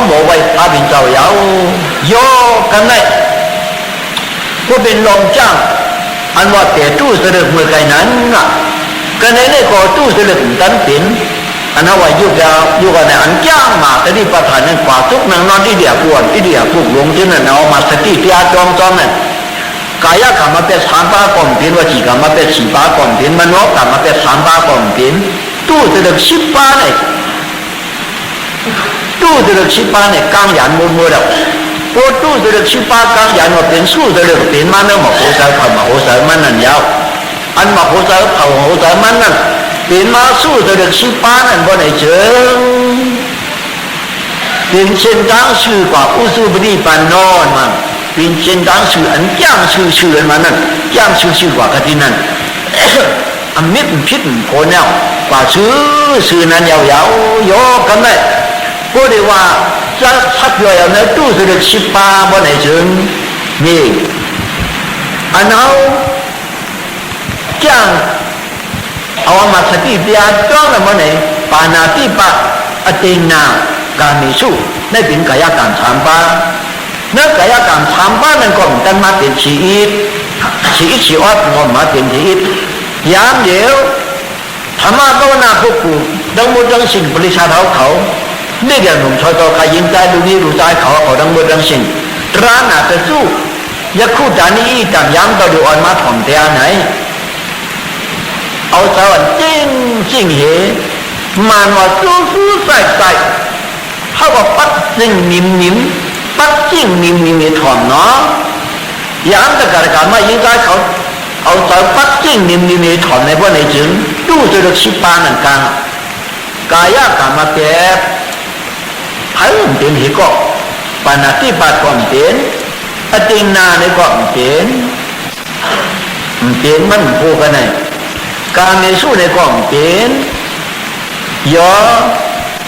บอกไว้พระบินเจ้าเยาโยกันไหนก็เป็นลมจ้างอันว่าแต่ตู้เสด็จเมื่อไกลนั้นน่ะกันในนี่ก็ตู้เสด็จตันตินอันนั้นว่าอยู่กันในอันจ้างมาแต่ที่ประธานนั้นกว่าทุกนางนอนที่เดียกวนที่เดียกุกลงที่นั่นเอามาสติที่อาจอมนั่นกายกรรมเป็นสามบาก่อนเป็นวจีกรรมเป็นสี่บาก่อนเป็นมโนกรรมเป็นสามบาก่อนเป็นตู้เสด็จสิบบาเนี่ยตู้เสด็จสิบบาเนี่ยกางยันมุนมุดแล้วพอตู้เสด็จสิบบากางยันว่าเป็นสู้เสด็จเป็นมันนั่นมาโหสายผ่ามาโหสายมันนั่นยาวอันมาโหสายผ่าโหสายมันนั่นเป็นมาสู้เสด็จสิบบานั่นบ่ไหนเจอเป็นเช่นดังชื่อกว่าอุสุบดีปานนอนมันเป็นเช่นดังชื่ออันย่างชื่อมันนั่นย่างชื่อกว่ากะทินั่นอันมิดพิษโผล่แล้วกว่าชื่อนั้นยาวๆโยกันได้ก็ได้ว่าจะชัดเลยเอาเนื้อตู้เสด็จสิบบาบ่ไหนเจอนี่อันเอาย่างเอามาสติปัญญาจ้องแล้วบ่ไหนปานาติปะอตินาการมีสู้ได้เป็นกายกรรมสามบาเนื้อกายกรรมสามบานั่นก็มันมาเป็นชีอิตชีอดก็มาเป็นชีอิตยามเดียวธรรมะภาวนาพวกกูดังหมดดังสิ่งบริษัทเขานี่เดี๋ยวหนุ่มชอยต่อใครยินใจดูนี่ดูใจเขาดังหมดดังสิ่งตราหนาจะสู้ยักคู่จานี้ต่างย้ำต่อดูอ่อนมาถ่อมเตียไหนเอาสวรรค์จริงเหมันว่าสู้ใส่เขาก็ปัดจริงนิ่มปัดจริงนิ่มถ่อมเนาะย้ำแต่การมายิงใจเขาเอาสายปัดจริงนิ่มถ่อมในพวกในจึงดูจะรักชิปานันกันกายกรรมเก็บให้มันเป็นเหตุก็ปานาติปาก่อนเป็นอตินาในก่อนเป็นมันพูดกันไหนการในสู้ในก่อนเป็นยอ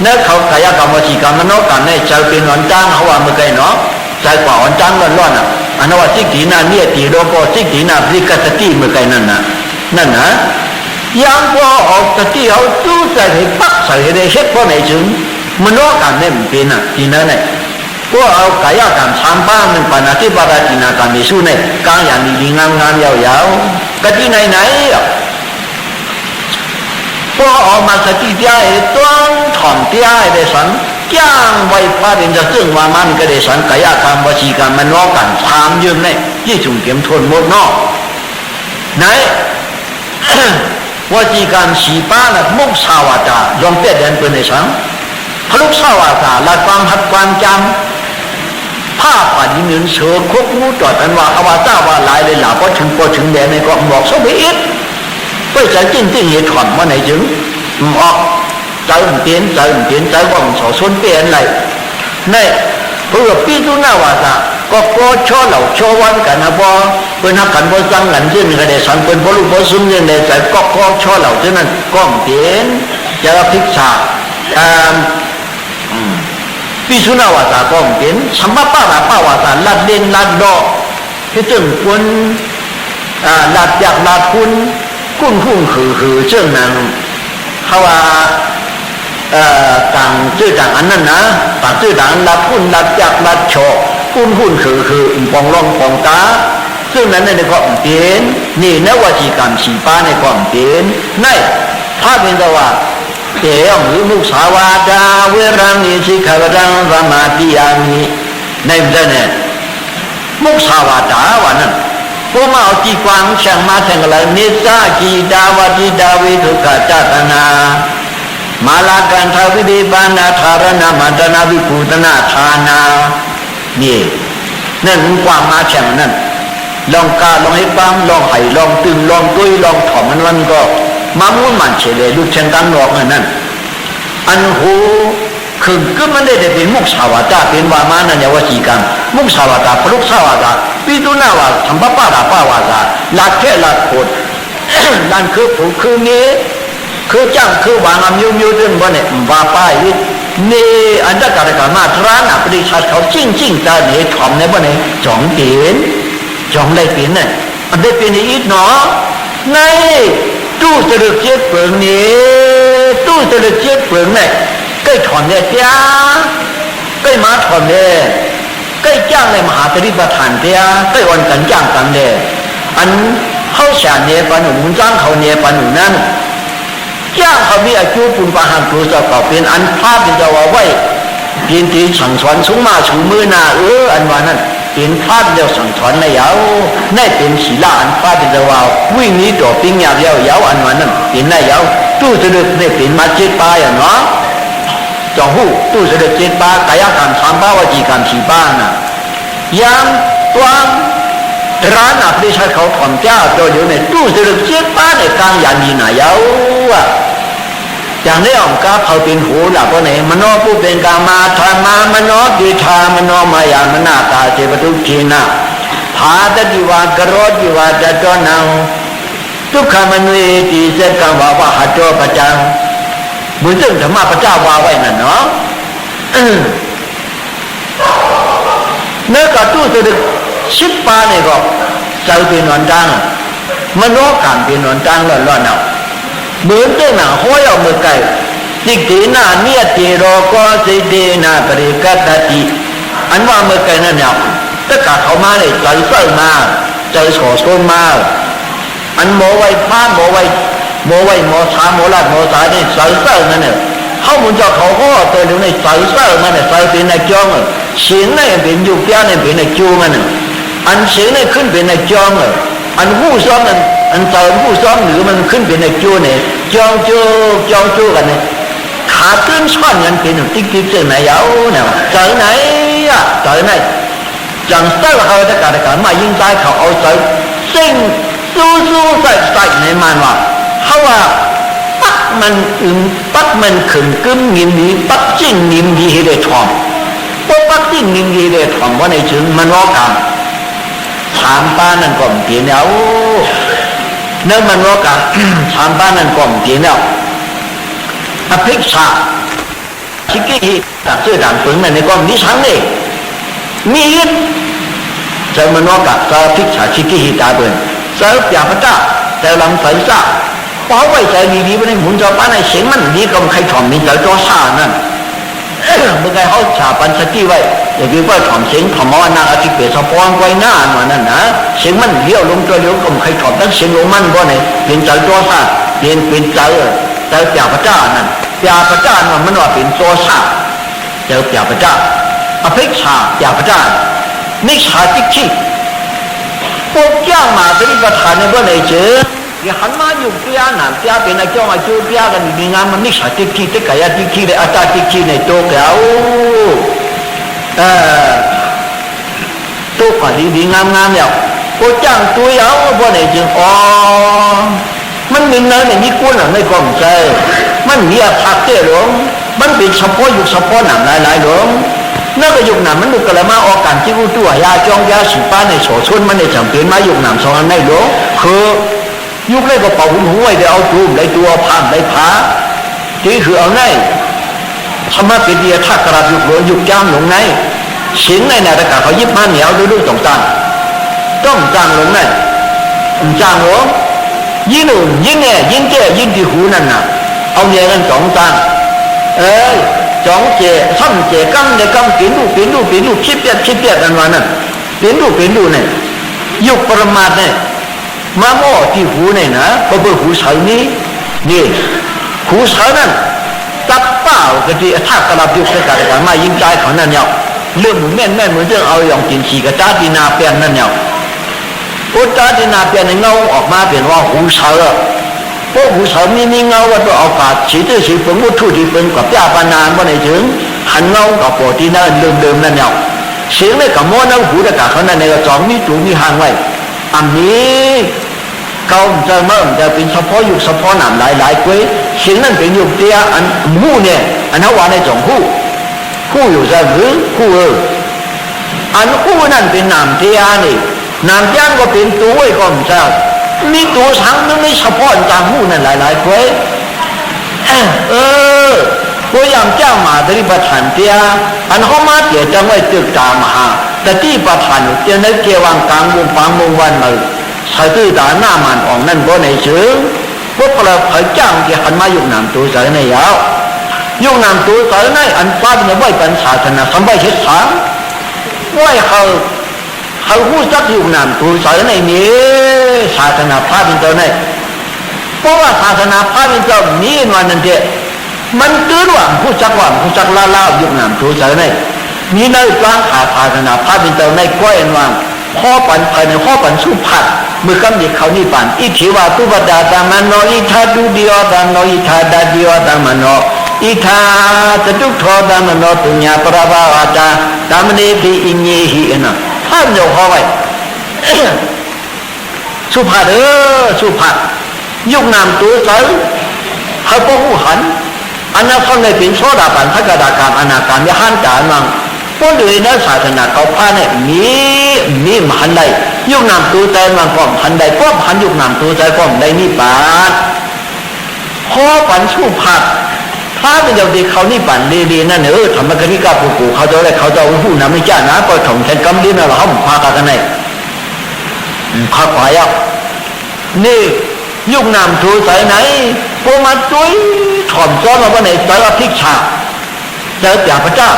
เนื้อเขากายกรรมวจีกรรมนอกกันในใจเป็นหอนจ้างเขาว่าเมื่อไงเนาะใจกว่าหอนจ้างร้อนอ่ะอันนั้นว่าสิกถีนาเนี่ยตีโรโกสิกถีนาพริกสติเมื่อไงนั่นนะยังพอออกสติเอาตู้ใส่ให้ปักใส่ให้เช็ดพอไหนจึงมันนอกกันเนี่ยมันเป็นอ่ะทีนั้นเนี่ยพวกเอากายกรรมสามบ้านมันปานาติปาราตินาการมีสู้เนี่ยกลางอย่างดีงามยาวๆกะที่ไหนพอออกมาสติใจต้องถ่อมใจได้สันจ้างไว้พระเป็นจะซึ่งว่ามันก็ได้สันกายกรรมวจีกรรมมันนอกกันทามยืมเนี่ยยี่จุ่มเข็มทนหมดนอกไหน วจีกรรมสีป้าน่ะมุกสาวาจายอมเปียดเดินเป็นในสังพลุกสาวาจาละความหัดความจำผ้าป่าดินเงินเสือควบงูจอดกันว่าอวตารว่าหลายเลยหล่าพอถึงแดนในก็บอกสมัยอีกไปใจจริงเหตุผลว่าไหนจึงออกใจเปลี่ยนใจว่างสอส้นเปลี่ยนอะไรนี่เพื่อปีตุนาวาตาก็ช่อเหล่าช่อวันกันนะบ่เป็นนักขันบ่จังหลังที่มีกระเดสันเป็นบ่รู้บ่ซุ่มเนี่ยในใจก็ช่อเหล่าที่นั่นก็เปลี่ยนจะพิกษาปีตุนาวาตาก็เปลี่ยนสัมมาป้าวาตาลัดเด่นลัดดอกที่จึงควรลัดอยากลัดคุณกุ้งคือเจ้านั้นเขาว่าต่างชื่อต่างอันนั้นนะต่างชื่อต่างลัดคุณลัดอยากลัดโฉกุ้งคือปองร่องปองตาซึ่งนั้นในก็เปลี่ยนนี่นวจีกรรมสีป้าในก็เปลี่ยนในถ้าเป็นแต่ว่าเดี๋ยวหรือมุสาวาดาเวรามิสิกขรังสมาธิยามิในมันเนี่ยมุสาวาดาวันนั้นพวกมาเอาจีกวางช่างมาแทงอะไรนิสากีดาวดีดาวิทุกขจตนามาลากันทวิริบานาธารณมัตนาวิภูตนาทานานี่นั่นกวางมาแช่งนั่นลองกาลองให้ปั๊มลองไห่ลองตึงลองตุ้ยลองถ่อมมันก็มามุ่นมันเฉลยลูกเชงกันหลอกนั่นอันหูคือก็มันได้เป็นมุกสาวาตาเป็นวามานั่นวจีกรรมมุกสาวาตาพลุกสาวาตาปีตุนาวาสัมปปาราป้าวาตาลาแค่ลาโคตรนั่นคือผูกคือนี้คือจ้างคือวางอมิวเรื่องว่าเนี่ยว่าป้ายนี่อันดับการการมาทรานะปฏิชาเขาจริงตาเนี่ยถ่อมในว่าเนี่ยจ่องเปลี่ยนจ่องได้เปลี่ยนเนี่ยอันได้เปลี่ยนอีกเนาะในตู้เสด็จเจ็ดเปลืองนี้ตู้เสด็จเจ็ดเปลืองเนี่ยก็ถ่อมเนี่ยจ้าก็มา มาถอนเลยใกล้จ้างในมหาตริปฐานเดียใกล้วันกันจ้างกันเลยอันเข้าฉาเนี่ยปนุนจ้างเขาเนี่ยปนุนั้นจ้างเขามีอายุปุณปะหันตัวจะก็เป็นอันภาพเป็นจะว่าไว้เพียงที่สั่งสอนสูงมาสูงมือหน้าอันว่านั้นเป็นภาพเดียวสั่งสอนในยาวในเป็นศีลอันภาพเป็นจะว่าวิ่งนี้ตัวปิ้งยาวยาวอันว่านั้นเป็นในยาวตู้จะเลือกในเป็นมาเจ็ดปลายเนาะจองหูตู้จะเลือกเจ็ดปลากายกรรม3 ป้าวจีกรรม4 ป้าน่ะยังตัวร้านอับดิฉันเขาถ่อมเจ้าตัวอยู่ในตู้จะเลือกเจ็ดป้าในกลางยันยีน่ะยาวอย่างนี้องค์การเขาเป็นหูหลักว่าไหนมโนผู้เป็นกามาธรรมามโนดิธามโนมายามนาตาเจปตุทีนะภาตติวากรอติวาจัตโตนังทุกขมนุยติเสกังวาวะหัตโตปจังบุญซึ่งธรรมะพระเจ้าวาไว้นั่นเนาะเนื้อกับตู้สุด10 ป้าเนี่ยก็เจ้าเป็นนอนดังมโนกรรมเป็นนอนดังร้อนๆเอาเหมือนเจ้าหน้าห้อยเอามือไก่สิกตีนาเนียติโรก็สิเดนาปริกัตติอันว่ามือไก่นั่นเนี่ยถ้ากาเขามาเลยใจเศร้ามาใจโศกโศกมาอันโมไว้ฟ้าโมไว้โมสาโมลัดโมสาเนี่ยใจเศร้านั่นเนี่ยเขามุนจะเขาก็ตัวเดียวในใจเศร้ามันเนี่ยใจเป็นในจ้องเสียงเนี่ยเป็นยุบยาเนี่ยเป็นในจูมันอันเสียงเนี่ยขึ้นเป็นในจ้องอันหูซ้อมนั้นอันตอนผู้ซ้อมหรือมันขึ้นเป็นในจูเนี่ยจองจูกันเนี่ยขาตื้นช่อนกันเป็นติ๊กเจอไหนยาวเนี่ยเจอไหนอ่ะเจอไหนจังเต้าเขาจะการมายิงใจเขาเอาใจสิ่งสู้ใส่ในมันว่าเขาว่าปักมันขึ้นกึ้มงิมดีปักจิ้งงิมดีให้ได้ทองปักจิ้งงิมดีได้ทองว่าในถึงมันว่ากัน3 ป้านั่นก็เปลี่ยนแล้วเนื่องมันว่ากัน3 ป้านั่นก็เปลี่ยนแล้วอภิชาชิกิฮิต่างเสื้อต่างปึงนั่นในก็มีทั้งเลยมียึดจะมันว่ากันจะอภิชาชิกิฮิตาเบิ่นจะอย่าพระเจ้าจะลำใส่ซาเพราะไว้ใจดีๆไม่ได้หมุนจะป้าในเสียงมันดีก็ใครถ่อมมีใจจ่อซานั่นเมื่อไงเขาฉาปันสติไว้อย่างที่ว่าถ่อมเสียงถ่อมว่านาอาทิตย์เปรตสะพอนไว้หน้ามานั่นนะเสียงมันเลี้ยวลงตัวเลี้ยวก็ใครถ่อมตั้งเสียงลงมันก็ไหนเป็นใจจ่อซาเป็นใจจ่าพระเจ้านั่นจ่าพระเจ้ามันว่าเป็นจ่อซาจ่าพระเจ้าอภิชาจ่าพระเจ้าไม่ชาจิกชิพวกเจ้ามาปฏิบัติธรรมในบ่ไหนเจออย่าหันมาอยู่เปียนั่นเปียเป็นไอ้เจ้ามาจูเปียกันมีงานมันไม่ชาจิกชิแต่กายจิกชิเลยอาตาจิกชิในโต๊ะแล้วโต๊ะก็ดีงามแล้วพวกเจ้าตัวยาวบ่ไหนเจอมันมีเนื้อในนี้กุ้นหนังในกล่องใจมันมีผักเตี้ยหลงมันเป็นเฉพาะยุคเฉพาะหนังหลายหลงนั่นก็ยุคหนังมันดูกระมาออกการที่กู้ตัวยาจองยาสีป้าในโฉชนมันในจำเป็นมายุคหนังสองอันในหลงคือยุคแรกก็เป่าหุ่นหัวเดี๋ยวเอาจูมได้ตัวพามได้ผาที่คือเอาในธรรมะเป็นเดียทักกระยุคหลงยุคจ้ามหลงในสิงในนาฬิกาเขายิบมาเหนียวดูต้องจางหลงในจางหลงยิ่งหนุ่มยิ่งแน่ยิ่งเจ๊ยิ่งที่หูนั่นน่ะเอาเนี่ยกัน2 จางจ้องเจ๊ซ้ำเจ๊กั้งเนี่ยกั้งเปลี่ยนรูปคิดเปลี่ยนกันวันนั้นเปลี่ยนรูปเนี่ยยุคประมาทเนี่ยมาโม่ที่หูเนี่ยนะก็เป็นหูเฉยนี่หูเฉยนั่นตับเป้าก็ที่ถ้ากระดับยุคสกัดกันมายิงใจเขานั่นเนี่ยเรื่องแม่นเหมือนเรื่องเอาอย่างกินฉีกระจ้าดีนาเปลี่ยนนั่นเนี่ยโอ้จ้าดีนาเปลี่ยนเงาออกมาเปลี่ยนว่าหูเฉยพวกหูเฉยมีเงาว่าตัวเอาปากฉีดฉีดฝนมุดทุ่ที่ฝนกับยาปานานว่าในถึงหันเงากับปอที่นั่นเดิมนั่นเนี่ยเสียงเลยกับม้วนเอาหูตะกาเขานั่นในกระจองมีตูมีหางไว้อันนี้เขาจะเป็นเฉพาะยุคเฉพาะหนามหลายกวยเสียงนั่นเป็นยุคเดียอันหูเนี่ยอันนั้นว่าในจงหูอยู่จะหรือหูอันหูนั่นเป็นหนามเดียนี่หนามย่างก็เป็นตัวไว้ก่อนจ้ามีตัวสังนึงในเฉพาะจางหูนั่นหลายกวยก็ยังเจ้ามาปฏิบัติธรรมเดียอันเขามาเดียจังไว้ตึกตามหาแต่ที่ปฏิบัติเดียในเกวังกลางวงฟังวงวันเลยใช้ตื้อตาหน้ามันออกนั่นบ่ในเชิงพวกเราเผยจ้างที่หันมายุคหนามตัวใส่ในยาว ยุคนำตัวสายในอันฟ้าเป็นไว้เป็นศาสนาสมัยเฮ็ดสามไว้เขาหู้จักยุคนำตัวสายในมีศาสนาพระเป็นเจ้าในเพราะว่าศาสนาพระเป็นเจ้ามีวันนั้นเดียมันตื่นว่าผู้จักลายุคนำตัวสายในมีในกลางขาศาสนาพระเป็นเจ้าในก้อยอันว่างข้อปันภายในข้อปันสุภัดมือกำหนดเขานี่ปันอิทธิวาตุบดาตามโนอิทาดุเดียวตามโนอิทาดาเดียวตามโนอิทาจะทุกทอตามโนตุญญาปราบาวาจาตามเนติอินเยหินะท่านโยกเอาไว้สุภัดสุภัดยุคนำตัวใสเขาก็หูหันอันนั้นเขาในเป็นโซดาปันทักดาการอนาการยหันการวังพวกเลยนะศาสนาเขาพาเนี่ยมีมหันใดยุคนำตัวใจมันก็หันใดก็หันยุคนำตัวใจก็ได้นิพพานข้อปันสุภัดถ้าเป็นเด็กเขานี่ปั่นดีๆนั่นธรรมกนิกาผู้เขาจะอะไรเขาจะผู้นำไม่จ้านะก็ถ่องแทนกำดินเราเขาพากันไหนข้าขวายนี่ยุคนำตัวใจไหนพวกมาจุ้ยถ่อมซ้อนมาว่าไหนใจว่าพิกชาเจอจ่าพระเจ้า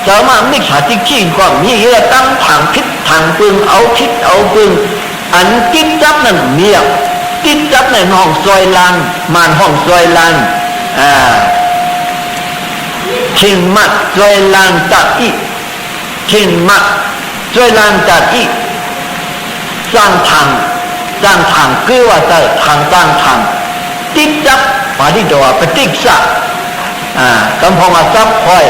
เจอมามิกชาที่ขี้ความมีเยอะตั้งทางพิษทางปืนเอาพิษเอาปืนอันกิ๊กจับนั่นเมียกิ๊กจับในห้องซอยลานมานห้องซอยลานเข่งมัดซอยลานตัดอีเข่งมัดซอยลานตัดอีสร้างทางคือว่าจะทางสร้างทางติ๊กจับมาที่ตัวปฏิกษากำพองมาซับคอย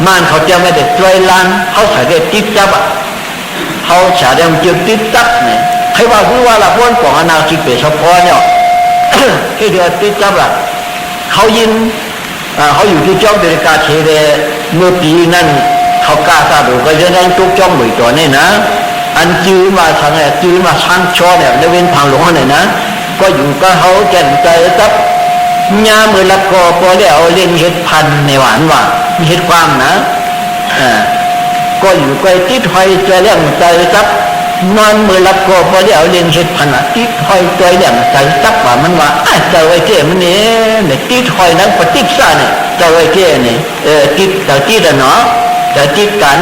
มันเขาจะไม่ได้ซอยลานเขาใส่ได้ติ๊กจับเขาใช้ได้มันจะติ๊กจับเนี่ยใครว่าคือว่าละพวกของอนาคิเปเฉพาะเนี่ยที่เดียวติ๊กจับละเขายินเขาอยู่ที่จ้องเดลิกาเทเรเมื่อปีนั้นเขากล้าซาดูก็จะได้ตุกจ้องหน่วยตัวนี่นะอันจื้อมาทางไหนจื้อมาช่างช่อเนี่ยในเว้นทางหลวงไหนนะก็อยู่ก็เขาแก่นใจจับยาเมื่อละก็พอแล้วเล่นเห็ดพันในหวานว่าเห็ดความนะก็อยู่ก็ติดหอยใจเลี้ยงใจจับนอนเมื่อละก็พอแล้วเล่นเห็ดพันติดหอยใจเลี้ยงใจจับว่ามันว่าใจไว้เจ้มันเนี่ยติดหอยนั้นปฏิกษาเนี่ยใจไว้เจ้เนี่ยติดแต่ติดเนาะแต่ติดกัน